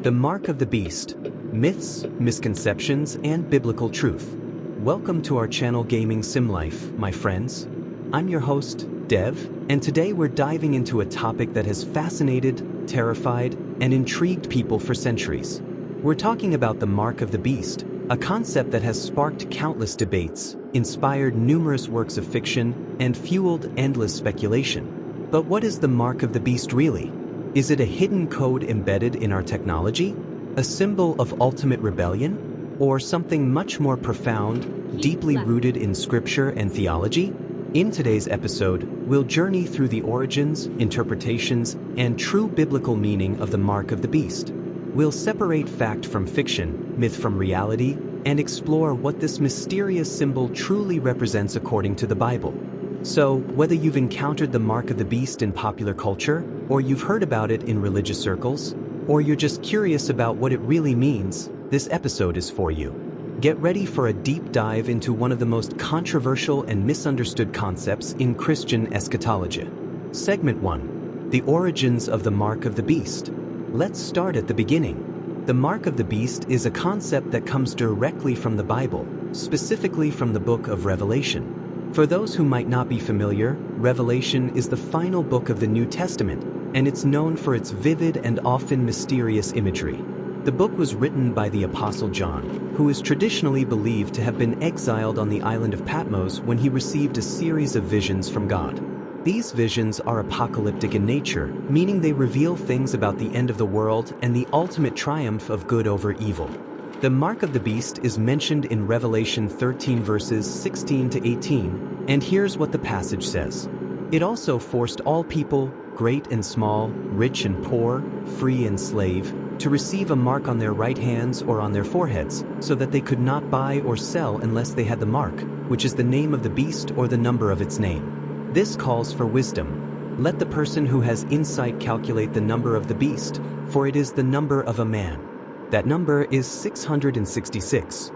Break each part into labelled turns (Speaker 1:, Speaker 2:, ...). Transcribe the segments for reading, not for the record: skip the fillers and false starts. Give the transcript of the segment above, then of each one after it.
Speaker 1: The Mark of the Beast: Myths, Misconceptions, and Biblical Truth. Welcome to our channel Gaming Sim Life, my friends. I'm your host, Dev, and today we're diving into a topic that has fascinated, terrified, and intrigued people for centuries. We're talking about the Mark of the Beast, a concept that has sparked countless debates, inspired numerous works of fiction, and fueled endless speculation. But what is the Mark of the Beast really? Is it a hidden code embedded in our technology? A symbol of ultimate rebellion? Or something much more profound, deeply rooted in scripture and theology? In today's episode, we'll journey through the origins, interpretations, and true biblical meaning of the Mark of the Beast. We'll separate fact from fiction, myth from reality, and explore what this mysterious symbol truly represents according to the Bible. So, whether you've encountered the Mark of the Beast in popular culture, or you've heard about it in religious circles, or you're just curious about what it really means, this episode is for you. Get ready for a deep dive into one of the most controversial and misunderstood concepts in Christian eschatology. Segment 1. The Origins of the Mark of the Beast. Let's start at the beginning. The Mark of the Beast is a concept that comes directly from the Bible, specifically from the book of Revelation. For those who might not be familiar, Revelation is the final book of the New Testament, and it's known for its vivid and often mysterious imagery. The book was written by the Apostle John, who is traditionally believed to have been exiled on the island of Patmos when he received a series of visions from God. These visions are apocalyptic in nature, meaning they reveal things about the end of the world and the ultimate triumph of good over evil. The Mark of the Beast is mentioned in Revelation 13 verses 16 to 18, and here's what the passage says. It also forced all people, great and small, rich and poor, free and slave, to receive a mark on their right hands or on their foreheads, so that they could not buy or sell unless they had the mark, which is the name of the beast or the number of its name. This calls for wisdom. Let the person who has insight calculate the number of the beast, for it is the number of a man. That number is 666.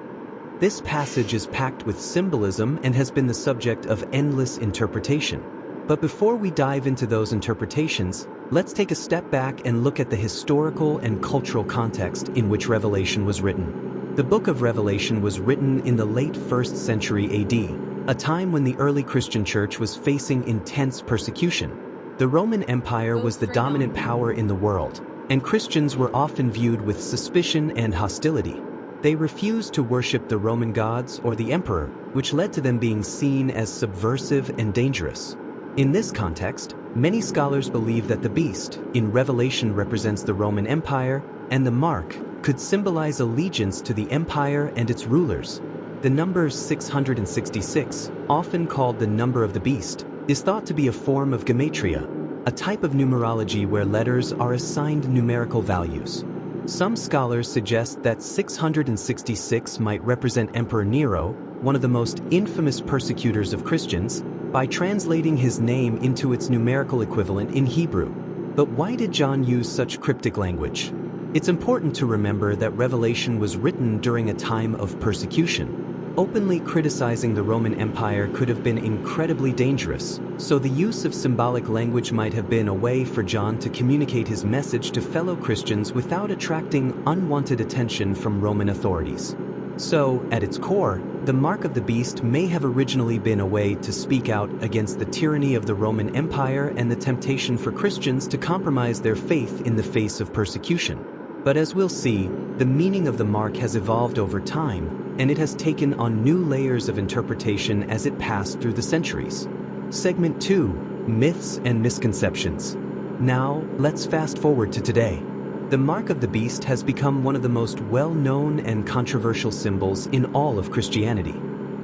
Speaker 1: This passage is packed with symbolism and has been the subject of endless interpretation. But before we dive into those interpretations, let's take a step back and look at the historical and cultural context in which Revelation was written. The book of Revelation was written in the late 1st century AD, a time when the early Christian church was facing intense persecution. The Roman Empire was the dominant power in the world, and Christians were often viewed with suspicion and hostility. They refused to worship the Roman gods or the emperor, which led to them being seen as subversive and dangerous. In this context, many scholars believe that the beast in Revelation represents the Roman Empire, and the mark could symbolize allegiance to the empire and its rulers. The number 666, often called the number of the beast, is thought to be a form of gematria, a type of numerology where letters are assigned numerical values. Some scholars suggest that 666 might represent Emperor Nero, one of the most infamous persecutors of Christians, by translating his name into its numerical equivalent in Hebrew. But why did John use such cryptic language? It's important to remember that Revelation was written during a time of persecution. Openly criticizing the Roman Empire could have been incredibly dangerous, so the use of symbolic language might have been a way for John to communicate his message to fellow Christians without attracting unwanted attention from Roman authorities. So, at its core, the Mark of the Beast may have originally been a way to speak out against the tyranny of the Roman Empire and the temptation for Christians to compromise their faith in the face of persecution. But as we'll see, the meaning of the mark has evolved over time, and it has taken on new layers of interpretation as it passed through the centuries. Segment 2. Myths and Misconceptions. Now, let's fast forward to today. The Mark of the Beast has become one of the most well-known and controversial symbols in all of Christianity.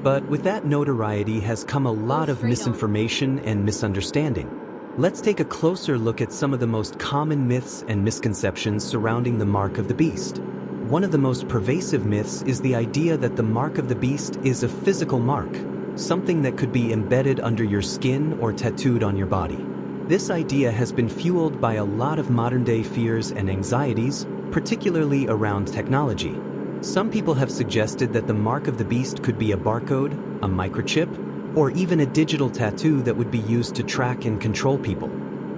Speaker 1: But with that notoriety has come a lot of misinformation and misunderstanding. Let's take a closer look at some of the most common myths and misconceptions surrounding the Mark of the Beast. One of the most pervasive myths is the idea that the Mark of the Beast is a physical mark, something that could be embedded under your skin or tattooed on your body. This idea has been fueled by a lot of modern-day fears and anxieties, particularly around technology. Some people have suggested that the Mark of the Beast could be a barcode, a microchip, or even a digital tattoo that would be used to track and control people.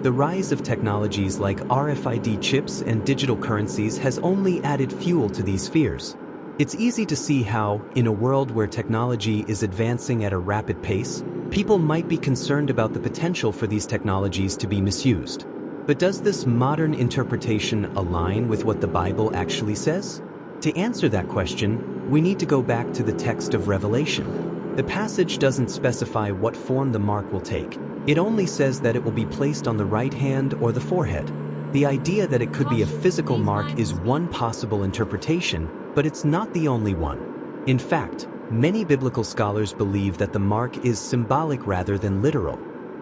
Speaker 1: The rise of technologies like RFID chips and digital currencies has only added fuel to these fears. It's easy to see how, in a world where technology is advancing at a rapid pace, people might be concerned about the potential for these technologies to be misused. But does this modern interpretation align with what the Bible actually says? To answer that question, we need to go back to the text of Revelation. The passage doesn't specify what form the mark will take. It only says that it will be placed on the right hand or the forehead. The idea that it could be a physical mark is one possible interpretation, but it's not the only one. In fact, many biblical scholars believe that the mark is symbolic rather than literal.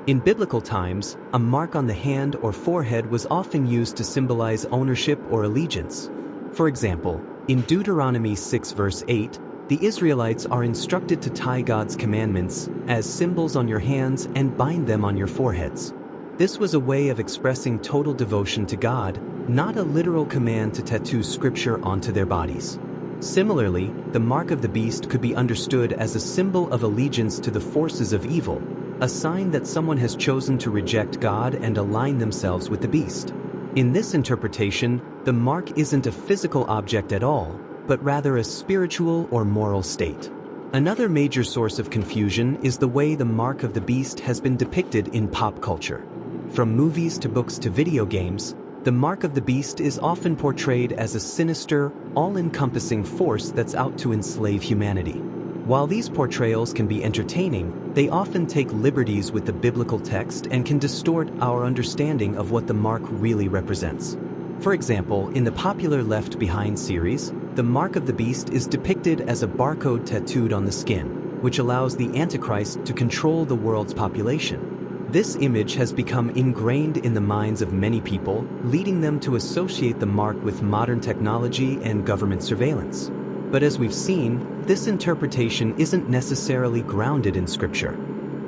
Speaker 1: In biblical times, a mark on the hand or forehead was often used to symbolize ownership or allegiance. For example, in Deuteronomy 6 verse 8, the Israelites are instructed to tie God's commandments as symbols on your hands and bind them on your foreheads. This was a way of expressing total devotion to God, not a literal command to tattoo scripture onto their bodies. Similarly, the mark of the beast could be understood as a symbol of allegiance to the forces of evil, a sign that someone has chosen to reject God and align themselves with the beast. In this interpretation, the mark isn't a physical object at all, but rather a spiritual or moral state. Another major source of confusion is the way the mark of the beast has been depicted in pop culture. From movies to books to video games, the mark of the beast is often portrayed as a sinister, all-encompassing force that's out to enslave humanity. While these portrayals can be entertaining, they often take liberties with the biblical text and can distort our understanding of what the mark really represents. For example, in the popular Left Behind series, the mark of the beast is depicted as a barcode tattooed on the skin, which allows the Antichrist to control the world's population. This image has become ingrained in the minds of many people, leading them to associate the mark with modern technology and government surveillance. But as we've seen, this interpretation isn't necessarily grounded in Scripture.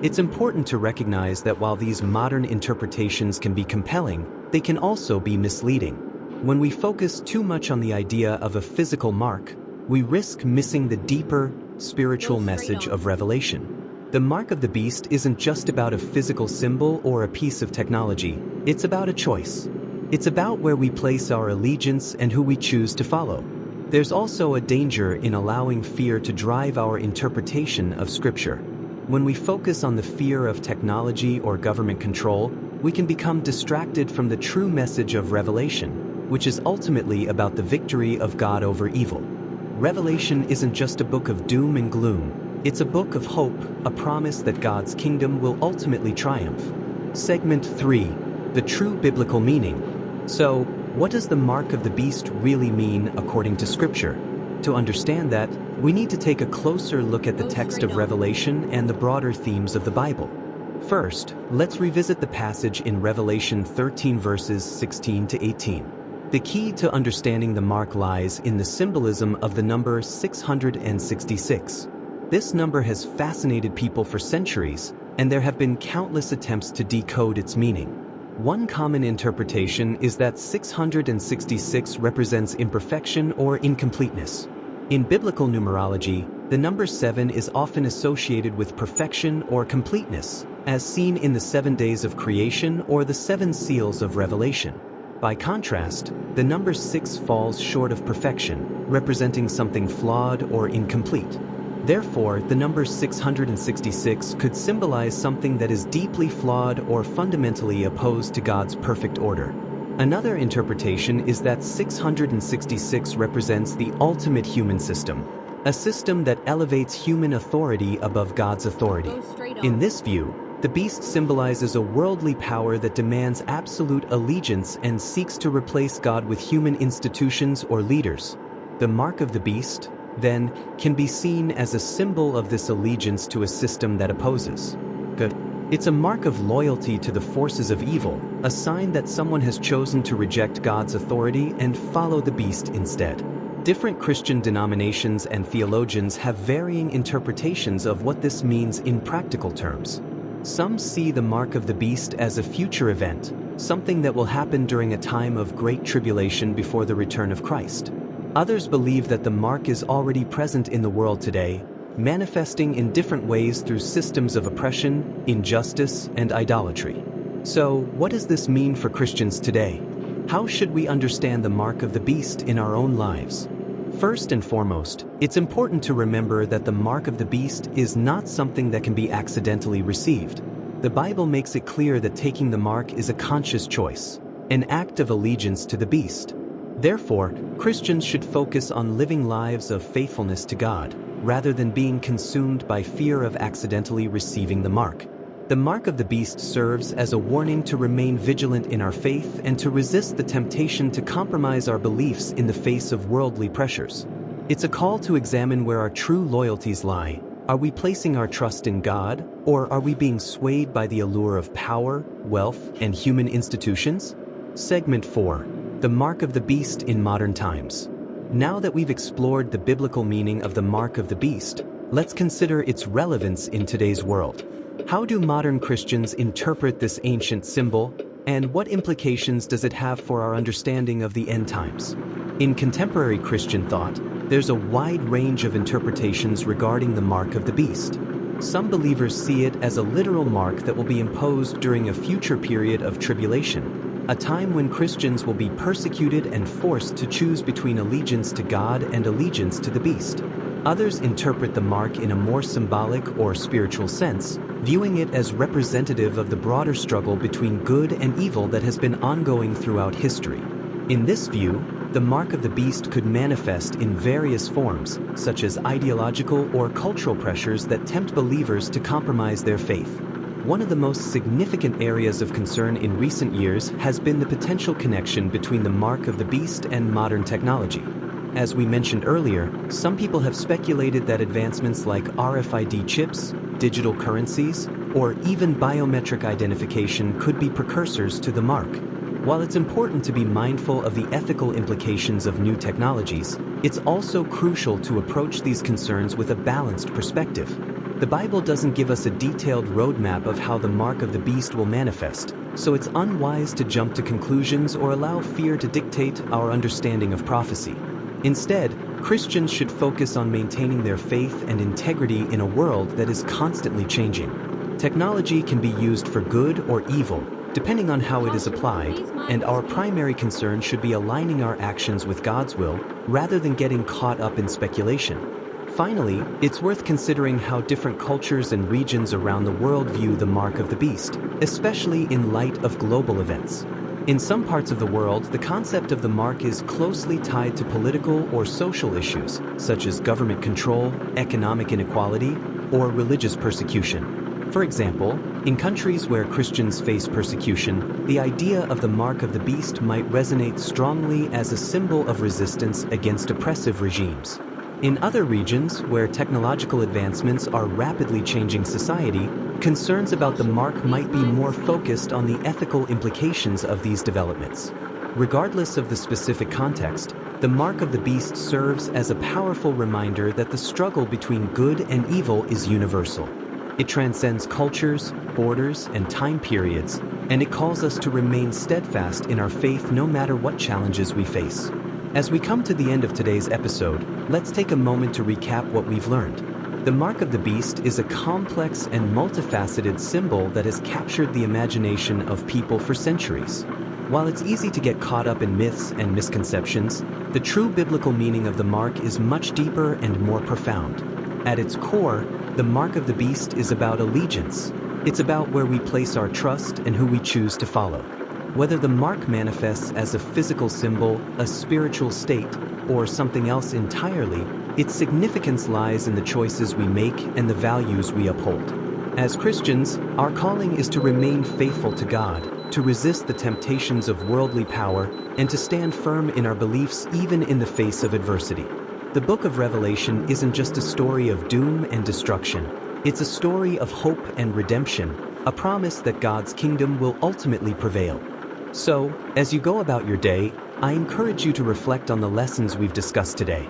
Speaker 1: It's important to recognize that while these modern interpretations can be compelling, they can also be misleading. When we focus too much on the idea of a physical mark, we risk missing the deeper, spiritual message of Revelation. The mark of the beast isn't just about a physical symbol or a piece of technology, it's about a choice. It's about where we place our allegiance and who we choose to follow. There's also a danger in allowing fear to drive our interpretation of Scripture. When we focus on the fear of technology or government control, we can become distracted from the true message of Revelation, which is ultimately about the victory of God over evil. Revelation isn't just a book of doom and gloom. It's a book of hope, a promise that God's kingdom will ultimately triumph. Segment 3. The true biblical meaning. So, what does the mark of the beast really mean according to Scripture? To understand that, we need to take a closer look at the text of Revelation and the broader themes of the Bible. First, let's revisit the passage in Revelation 13 verses 16 to 18. The key to understanding the mark lies in the symbolism of the number 666. This number has fascinated people for centuries, and there have been countless attempts to decode its meaning. One common interpretation is that 666 represents imperfection or incompleteness. In biblical numerology, the number 7 is often associated with perfection or completeness, as seen in the 7 days of creation or the 7 seals of Revelation. By contrast, the number 6 falls short of perfection, representing something flawed or incomplete. Therefore, the number 666 could symbolize something that is deeply flawed or fundamentally opposed to God's perfect order. Another interpretation is that 666 represents the ultimate human system, a system that elevates human authority above God's authority. In this view, the beast symbolizes a worldly power that demands absolute allegiance and seeks to replace God with human institutions or leaders. The mark of the beast, then, can be seen as a symbol of this allegiance to a system that opposes God. It's a mark of loyalty to the forces of evil, a sign that someone has chosen to reject God's authority and follow the beast instead. Different Christian denominations and theologians have varying interpretations of what this means in practical terms. Some see the mark of the beast as a future event, something that will happen during a time of great tribulation before the return of Christ. Others believe that the mark is already present in the world today, manifesting in different ways through systems of oppression, injustice, and idolatry. So, what does this mean for Christians today? How should we understand the mark of the beast in our own lives? First and foremost, it's important to remember that the mark of the beast is not something that can be accidentally received. The Bible makes it clear that taking the mark is a conscious choice, an act of allegiance to the beast. Therefore, Christians should focus on living lives of faithfulness to God, rather than being consumed by fear of accidentally receiving the mark. The mark of the beast serves as a warning to remain vigilant in our faith and to resist the temptation to compromise our beliefs in the face of worldly pressures. It's a call to examine where our true loyalties lie. Are we placing our trust in God, or are we being swayed by the allure of power, wealth, and human institutions? Segment 4. The mark of the beast in modern times. Now that we've explored the biblical meaning of the mark of the beast, let's consider its relevance in today's world. How do modern Christians interpret this ancient symbol, and what implications does it have for our understanding of the end times? In contemporary Christian thought, there's a wide range of interpretations regarding the mark of the beast. Some believers see it as a literal mark that will be imposed during a future period of tribulation, a time when Christians will be persecuted and forced to choose between allegiance to God and allegiance to the beast. Others interpret the mark in a more symbolic or spiritual sense, viewing it as representative of the broader struggle between good and evil that has been ongoing throughout history. In this view, the mark of the beast could manifest in various forms, such as ideological or cultural pressures that tempt believers to compromise their faith. One of the most significant areas of concern in recent years has been the potential connection between the mark of the beast and modern technology. As we mentioned earlier, some people have speculated that advancements like RFID chips, digital currencies, or even biometric identification could be precursors to the mark. While it's important to be mindful of the ethical implications of new technologies, it's also crucial to approach these concerns with a balanced perspective. The Bible doesn't give us a detailed roadmap of how the mark of the beast will manifest, so it's unwise to jump to conclusions or allow fear to dictate our understanding of prophecy. Instead, Christians should focus on maintaining their faith and integrity in a world that is constantly changing. Technology can be used for good or evil, depending on how it is applied, and our primary concern should be aligning our actions with God's will rather than getting caught up in speculation. Finally, it's worth considering how different cultures and regions around the world view the mark of the beast, especially in light of global events. In some parts of the world, the concept of the mark is closely tied to political or social issues, such as government control, economic inequality, or religious persecution. For example, in countries where Christians face persecution, the idea of the mark of the beast might resonate strongly as a symbol of resistance against oppressive regimes. In other regions, where technological advancements are rapidly changing society, concerns about the mark might be more focused on the ethical implications of these developments. Regardless of the specific context, the mark of the beast serves as a powerful reminder that the struggle between good and evil is universal. It transcends cultures, borders, and time periods, and it calls us to remain steadfast in our faith no matter what challenges we face. As we come to the end of today's episode, let's take a moment to recap what we've learned. The mark of the beast is a complex and multifaceted symbol that has captured the imagination of people for centuries. While it's easy to get caught up in myths and misconceptions, the true biblical meaning of the mark is much deeper and more profound. At its core, the mark of the beast is about allegiance. It's about where we place our trust and who we choose to follow. Whether the mark manifests as a physical symbol, a spiritual state, or something else entirely, its significance lies in the choices we make and the values we uphold. As Christians, our calling is to remain faithful to God, to resist the temptations of worldly power, and to stand firm in our beliefs even in the face of adversity. The book of Revelation isn't just a story of doom and destruction. It's a story of hope and redemption, a promise that God's kingdom will ultimately prevail. So, as you go about your day, I encourage you to reflect on the lessons we've discussed today.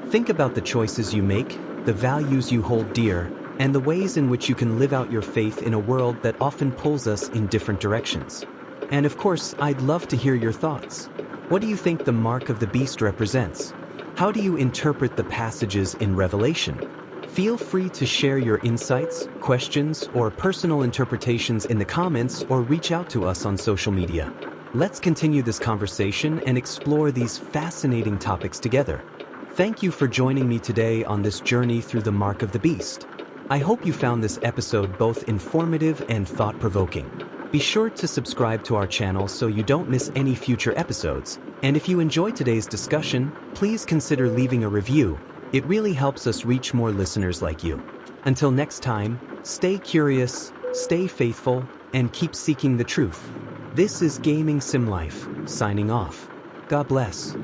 Speaker 1: Think about the choices you make, the values you hold dear, and the ways in which you can live out your faith in a world that often pulls us in different directions. And of course, I'd love to hear your thoughts. What do you think the mark of the beast represents? How do you interpret the passages in Revelation? Feel free to share your insights, questions, or personal interpretations in the comments or reach out to us on social media. Let's continue this conversation and explore these fascinating topics together. Thank you for joining me today on this journey through the Mark of the Beast. I hope you found this episode both informative and thought-provoking. Be sure to subscribe to our channel so you don't miss any future episodes. And if you enjoyed today's discussion, please consider leaving a review. It really helps us reach more listeners like you. Until next time, stay curious, stay faithful, and keep seeking the truth. This is Gaming Sim Life, signing off. God bless.